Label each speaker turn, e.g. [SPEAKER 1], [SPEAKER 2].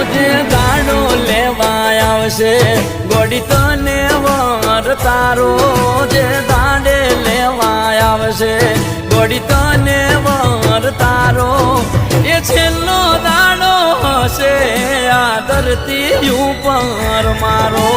[SPEAKER 1] જે દાડો લેવા આવશે ગોડી તને વર તારો જે દાડે લેવા આવશે ગોડી તને વર તારો એ છેલ્લો દાડો હશે આ ધરતી ઉપર મારો